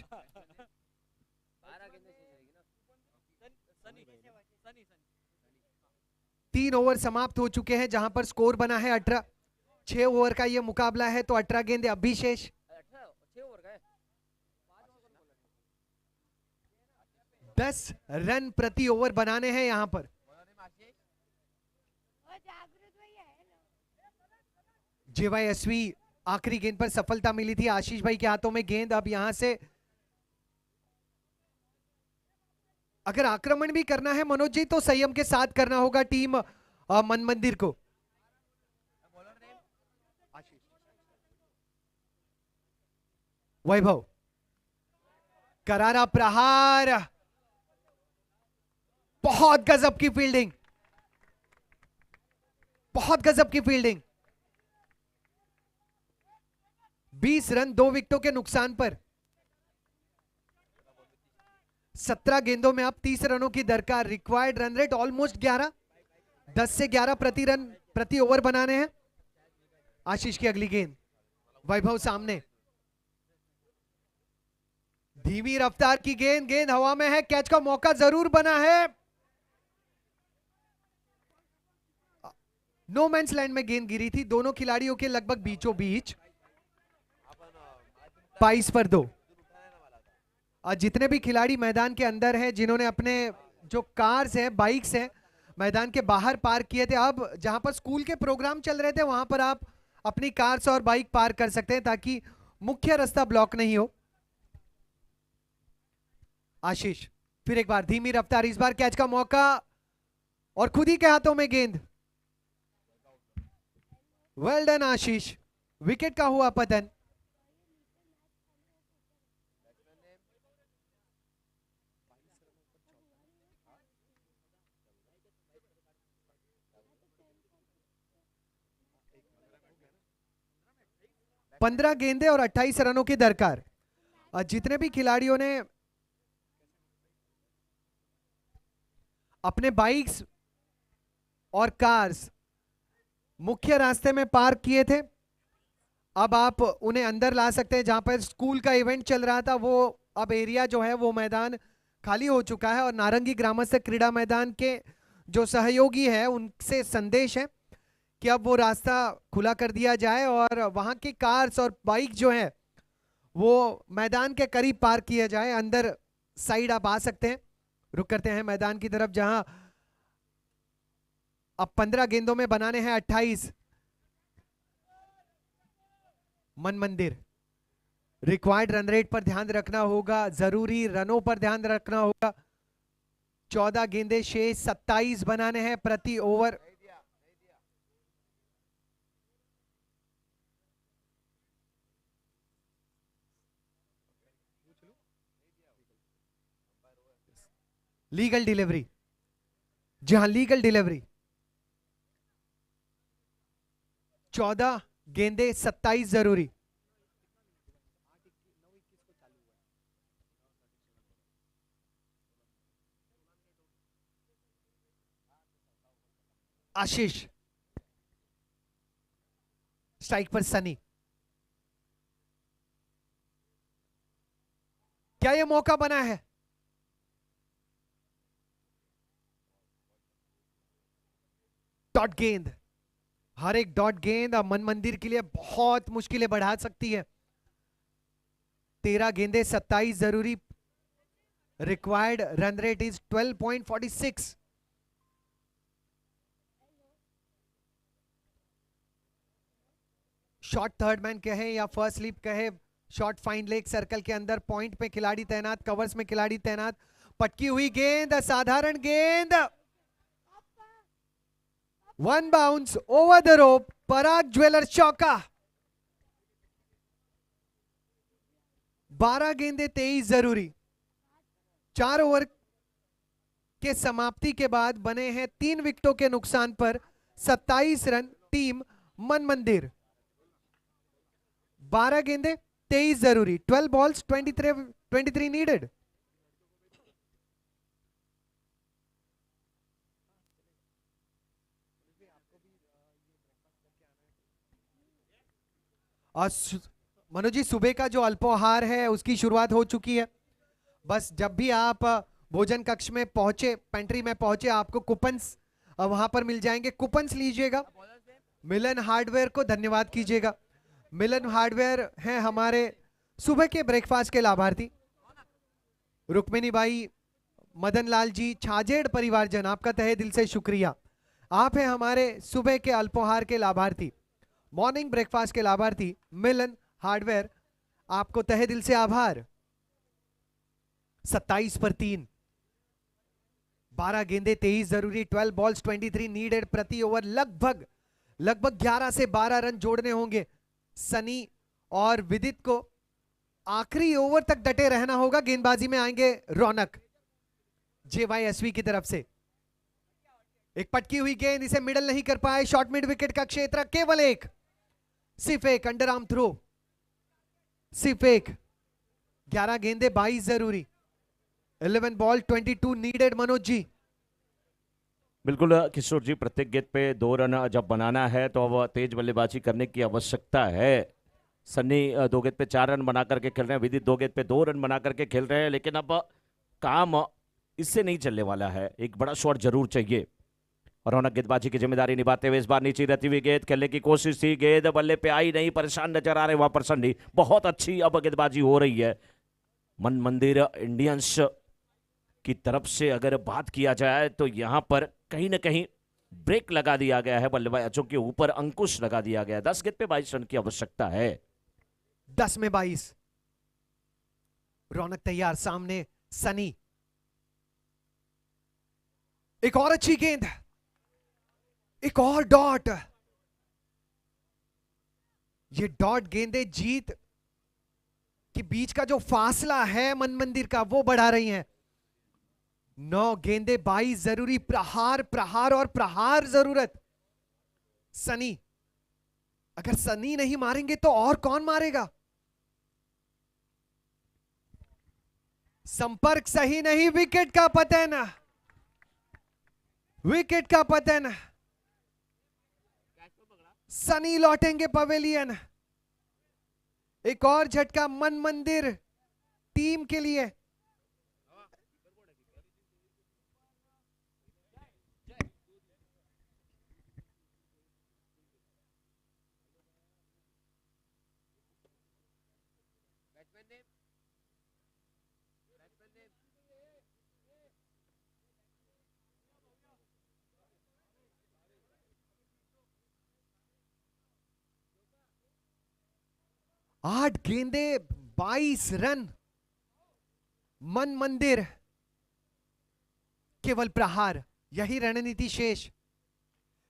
तीन ओवर समाप्त हो चुके हैं, जहां पर स्कोर बना है 18। 6 ओवर का यह मुकाबला है, तो 18 गेंदें अभी शेष। 10 रन प्रति ओवर बनाने हैं यहां पर। जेवाईएसवी आखिरी गेंद पर सफलता मिली थी, आशीष भाई के हाथों में गेंद। अब यहां से अगर आक्रमण भी करना है मनोज जी, तो संयम के साथ करना होगा टीम मन मंदिर को। वैभव, करारा प्रहार, बहुत गजब की फील्डिंग, बहुत गजब की फील्डिंग। 20 रन 2 विकेटों के नुकसान पर। 17 गेंदों में अब 30 रनों की दरकार। रिक्वायर्ड रन रेट ऑलमोस्ट 11, 10 से 11 प्रति ओवर बनाने हैं। आशीष की अगली गेंद, वैभव सामने, धीमी रफ्तार की गेंद, गेंद हवा में है, कैच का मौका जरूर बना है। नो मैंस लैंड में गेंद गिरी थी, दोनों खिलाड़ियों के लगभग बीचों बीच। 22 पर 2। और जितने भी खिलाड़ी मैदान के अंदर हैं, जिन्होंने अपने जो कार्स हैं, बाइक्स हैं, मैदान के बाहर पार्क किए थे, अब जहां पर स्कूल के प्रोग्राम चल रहे थे वहां पर आप अपनी कार्स और बाइक पार्क कर सकते हैं, ताकि मुख्य रास्ता ब्लॉक नहीं हो। आशीष फिर एक बार धीमी रफ्तार, इस बार कैच का मौका और खुद ही के हाथों में गेंद। वेल डन आशीष, विकेट का हुआ पतन। पंद्रह गेंदें और 28 रनों की दरकार। जितने भी खिलाड़ियों ने अपने बाइक्स और कार्स मुख्य रास्ते में पार्क किए थे, अब आप उन्हें अंदर ला सकते हैं। जहां पर स्कूल का इवेंट चल रहा था, वो अब एरिया जो है वो मैदान खाली हो चुका है, और नारंगी ग्रामस्थ क्रीड़ा मैदान के जो सहयोगी है उनसे संदेश है कि अब वो रास्ता खुला कर दिया जाए और वहां की कार्स और बाइक जो है वो मैदान के करीब पार्क किया जाए। अंदर साइड आप आ सकते हैं। रुक करते हैं मैदान की तरफ, जहां अब 15 गेंदों में बनाने हैं 28। मन मंदिर, रिक्वायर्ड रन रेट पर ध्यान रखना होगा, जरूरी रनों पर ध्यान रखना होगा। 14 गेंदे शेष, 27 बनाने हैं प्रति ओवर। लीगल डिलीवरी, जी हाँ लीगल डिलीवरी। 14 गेंदे 27 जरूरी। आशीष, स्ट्राइक पर सनी। क्या यह मौका बना है? डॉट गेंद, हर एक डॉट गेंद अब मन मंदिर के लिए बहुत मुश्किलें बढ़ा सकती है। 13 गेंदे 27 जरूरी। Required run rate is 12.46। Short third man कहे या फर्स्ट स्लिप कहे, शॉर्ट फाइन लेग सर्कल के अंदर पॉइंट पे खिलाड़ी तैनात, कवर्स में खिलाड़ी तैनात। पटकी हुई गेंद, असाधारण गेंद, one bounce over the rope, Parag jeweller चौका। 12 गेंदे 23 जरूरी। 4 ओवर के समाप्ति के बाद बने हैं 3 विकेटों के नुकसान पर 27 रन टीम मन मंदिर। 12 गेंदे 23 जरूरी। 12 बॉल्स 23 नीडेड। और मनोज जी, सुबह का जो अल्पोहार है उसकी शुरुआत हो चुकी है। बस जब भी आप भोजन कक्ष में पहुंचे, पेंट्री में पहुंचे, आपको कूपन्स वहां पर मिल जाएंगे। कूपन्स लीजिएगा। मिलन हार्डवेयर को धन्यवाद कीजिएगा। मिलन हार्डवेयर हैं हमारे सुबह के ब्रेकफास्ट के लाभार्थी। रुक्मिनी बाई, मदन लाल जी, छाजेड़ परिवारजन, आपका तहे दिल से शुक्रिया। आप हैं हमारे सुबह के अल्पोहार के लाभार्थी, मॉर्निंग ब्रेकफास्ट के लाभार्थी। मिलन हार्डवेयर, आपको तहे दिल से आभार। 27 पर 3। 12 गेंदे 23 जरूरी। 12 बॉल्स 23 नीडेड प्रति ओवर। लगभग 11 से 12 रन जोड़ने होंगे। सनी और विदित को आखिरी ओवर तक डटे रहना होगा। गेंदबाजी में आएंगे रौनक, JYSV की तरफ से। एक पटकी हुई गेंद, इसे मिडल नहीं कर पाए। शॉर्ट मिड विकेट का क्षेत्र, केवल एक, सिर्फ एक अंडर आर्म थ्रो, सिर्फ एक। 11 गेंदे 22 जरूरी। 11 बॉल 22 नीडेड। मनोज जी, बिल्कुल किशोर जी, प्रत्येक गेंद पे 2 रन जब बनाना है तो अब तेज बल्लेबाजी करने की आवश्यकता है। सन्नी 2 गेंद पे 4 रन बना करके खेल रहे हैं, विदित 2 गेंद पे 2 रन बना करके खेल रहे हैं, लेकिन अब काम इससे नहीं चलने वाला है। एक बड़ा शॉट जरूर चाहिए। और रौनक गेंदबाजी की जिम्मेदारी निभाते हुए इस बार नीचे रहती हुई गेंद खेलने की कोशिश थी, गेंद बल्ले पे आई नहीं, परेशान नजर आ रहे वहां पर सन्नी। बहुत अच्छी अब गेंदबाजी हो रही है। मन मंदिर इंडियंस की तरफ से अगर बात किया जाए तो यहां पर कहीं ना कहीं ब्रेक लगा दिया गया है, बल्लेबाजों के ऊपर अंकुश लगा दिया गया है। 10 गेंद पे 22 रन की आवश्यकता है। 10 में 22। रौनक तैयार, सामने सनी। एक और अच्छी गेंद, एक और डॉट। ये डॉट गेंदे जीत के बीच का जो फासला है मन मंदिर का, वो बढ़ा रही हैं। 9 गेंदे 22 जरूरी। प्रहार, प्रहार और प्रहार जरूरत। सनी, अगर सनी नहीं मारेंगे तो और कौन मारेगा? संपर्क सही नहीं, विकेट का पतन, विकेट का पतन। सनी लौटेंगे पवेलियन। एक और झटका मन मंदिर टीम के लिए। आठ गेंदे 22 रन, मन मंदिर केवल प्रहार, यही रणनीति शेष।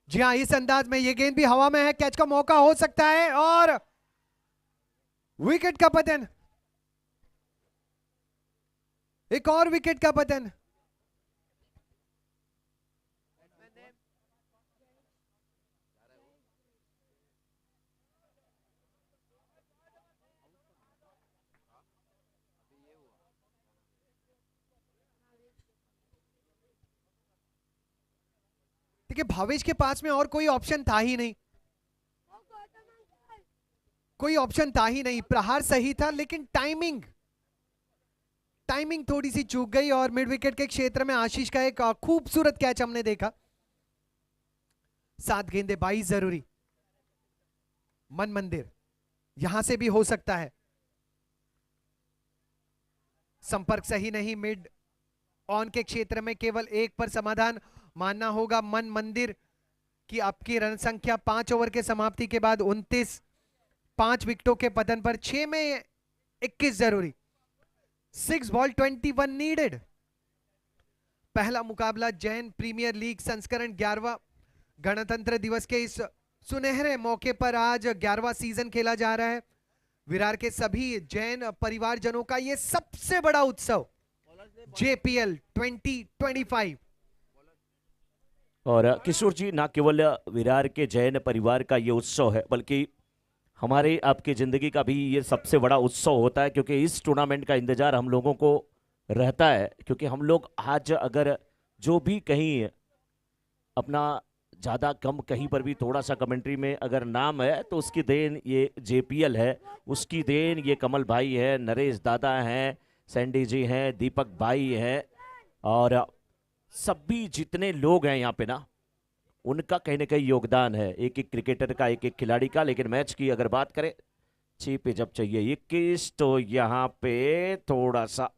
जी हां, इस अंदाज में ये गेंद भी हवा में है, कैच का मौका हो सकता है और विकेट का पतन, एक और विकेट का पतन। देखिए, भावेश के पास में और कोई ऑप्शन था ही नहीं, कोई ऑप्शन था ही नहीं। प्रहार सही था लेकिन टाइमिंग थोड़ी सी चूक गई और मिड विकेट के क्षेत्र में आशीष का एक खूबसूरत कैच हमने देखा। 7 गेंदे 22 जरूरी, मन मंदिर यहां से भी हो सकता है। संपर्क सही नहीं, मिड ऑन के क्षेत्र में केवल एक पर समाधान मानना होगा मन मंदिर की। आपकी रन संख्या 5 ओवर के समाप्ति के बाद 29, 5 विकेटों के पतन पर 6 में 21 जरूरी, 6 बॉल 21 नीडेड। पहला मुकाबला जैन प्रीमियर लीग संस्करण 11वां गणतंत्र दिवस के इस सुनहरे मौके पर आज 11वां सीजन खेला जा रहा है। विरार के सभी जैन परिवारजनों का यह सबसे बड़ा उत्सव JPL 2025। और किशोर जी, ना केवल विरार के जैन परिवार का ये उत्सव है बल्कि हमारे आपकी ज़िंदगी का भी ये सबसे बड़ा उत्सव होता है, क्योंकि इस टूर्नामेंट का इंतज़ार हम लोगों को रहता है। क्योंकि हम लोग आज अगर जो भी कहीं अपना ज़्यादा कम कहीं पर भी थोड़ा सा कमेंट्री में अगर नाम है तो उसकी देन ये JPL है, उसकी देन ये कमल भाई है, नरेश दादा हैं, सैंडी जी हैं, दीपक भाई हैं और सभी जितने लोग हैं यहाँ पे ना, उनका कहीं ना कहीं योगदान है, एक एक क्रिकेटर का, एक एक खिलाड़ी का। लेकिन मैच की अगर बात करें, 6 पे जब चाहिए 21 तो यहाँ पे थोड़ा सा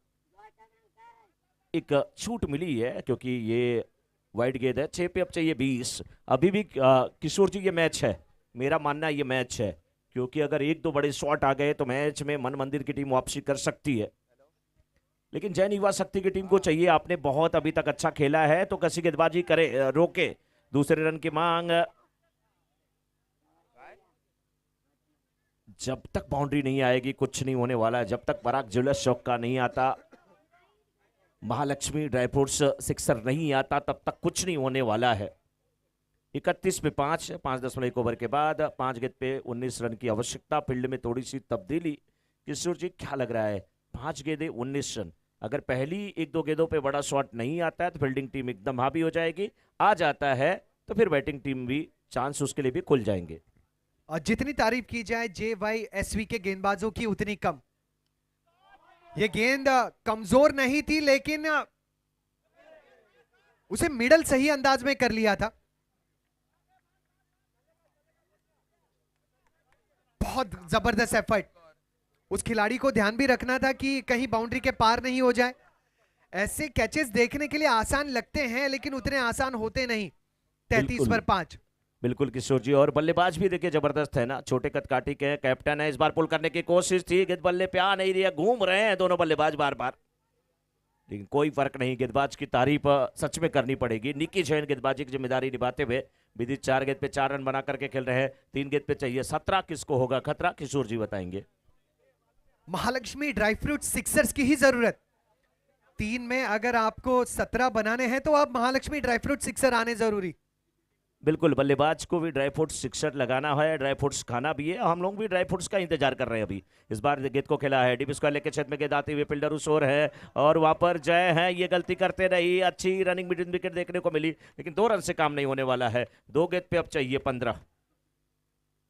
एक छूट मिली है क्योंकि ये वाइड गेंद है। 6 पे अब चाहिए 20। अभी भी किशोर जी ये मैच है, मेरा मानना है ये मैच है, क्योंकि अगर 1-2 बड़े शॉट आ गए तो मैच में मन मंदिर की टीम वापसी कर सकती है। लेकिन जैन युवा शक्ति की टीम को चाहिए, आपने बहुत अभी तक अच्छा खेला है तो कसी गेंदबाजी करे, रोके, दूसरे रन की मांग। जब तक बाउंड्री नहीं आएगी कुछ नहीं होने वाला है, जब तक पराग ज्वेलर्स चौक का नहीं आता, महालक्ष्मी ड्राई फ्रूट्स सिक्सर नहीं आता, तब तक कुछ नहीं होने वाला है। 31 पे 5, 5.1 ओवर के बाद 5 गेंद पे 19 रन की आवश्यकता। फील्ड में थोड़ी सी तब्दीली, किशोर जी क्या लग रहा है? 5 गेंदे 19 रन, अगर पहली 1-2 गेंदों पे बड़ा शॉट नहीं आता है तो फील्डिंग टीम एकदम हावी हो जाएगी, आ जाता है तो फिर बैटिंग टीम भी चांस उसके लिए भी खुल जाएंगे। और जितनी तारीफ की जाए JYSV के गेंदबाजों की उतनी कम। ये गेंद कमजोर नहीं थी लेकिन उसे मिडल सही अंदाज में कर लिया था। बहुत जबरदस्त एफर्ट, उस खिलाड़ी को ध्यान भी रखना था कि कहीं बाउंड्री के पार नहीं हो जाए। ऐसे कैचेस देखने के लिए आसान लगते हैं लेकिन उतने आसान होते नहीं। 33 पर 5। बिल्कुल किशोर जी, और बल्लेबाज भी देखिए जबरदस्त है ना, छोटे कदकाठी के कैप्टन है। इस बार पुल करने की कोशिश थी, गेंद बल्ले पे आ नहीं रही है, घूम रहे हैं दोनों बल्लेबाज बार बार, लेकिन कोई फर्क नहीं। गेंदबाज की तारीफ सच में करनी पड़ेगी। निकी जैन गेंदबाजी की जिम्मेदारी निभाते हुए विदित 4 गेंद पे 4 रन बना करके खेल रहे हैं। 3 गेंद पे चाहिए 17, किसको होगा खतरा? किशोर जी बताएंगे। महालक्ष्मी ड्राई फ्रूट सिक्सर्स की ही जरूरत। 3 में अगर आपको 17 बनाने हैं तो अब महालक्ष्मी ड्राई फ्रूट सिक्सर आने जरूरी। बिल्कुल, बल्लेबाज को भी ड्राई फ्रूट्स सिक्सर लगाना है, ड्राई फ्रूट्स खाना भी है। हम लोग भी ड्राई फ्रूट्स का इंतजार कर रहे हैं। अभी इस बार गेंद को खेला है, डीप स्क्वायर लेके छत में गेंद आती हुई फील्डर उशोर है और वहां पर जय है, ये गलती करते रही। अच्छी रनिंग मिड विकेट देखने को मिली लेकिन 2 रन से काम नहीं होने वाला है। 2 गेंद पे अब चाहिए 15।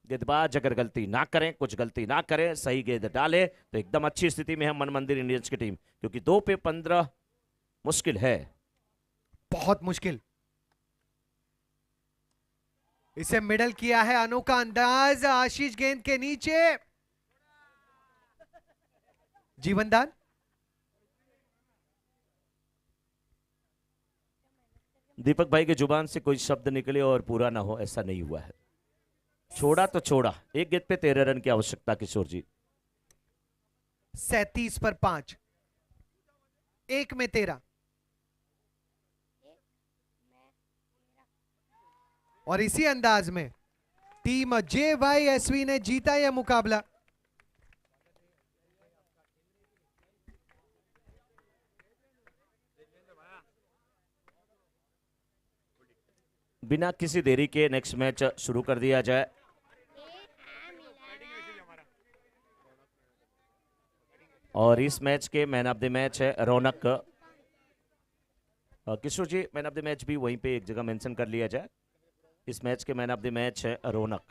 गेंदबाज अगर गलती ना करें, कुछ गलती ना करें, सही गेंद डाले तो एकदम अच्छी स्थिति में है मन मंदिर इंडियंस की टीम, क्योंकि 2 पे 15 मुश्किल है, बहुत मुश्किल। इसे मिडल किया है, अनोखा अंदाज, आशीष गेंद के नीचे जीवनदान। दीपक भाई की जुबान से कोई शब्द निकले और पूरा ना हो, ऐसा नहीं हुआ है। छोड़ा तो छोड़ा, एक गेंद पे 13 रन की आवश्यकता किशोर जी। 37 पर 5, एक में 13। और इसी अंदाज में टीम JYSV ने जीता यह मुकाबला। बिना किसी देरी के नेक्स्ट मैच शुरू कर दिया जाए। और इस मैच के मैन ऑफ द मैच है रौनक। किशोर जी, मैन ऑफ द मैच भी वहीं पे एक जगह मेंशन कर लिया जाए। इस मैच के मैन ऑफ द मैच है रौनक।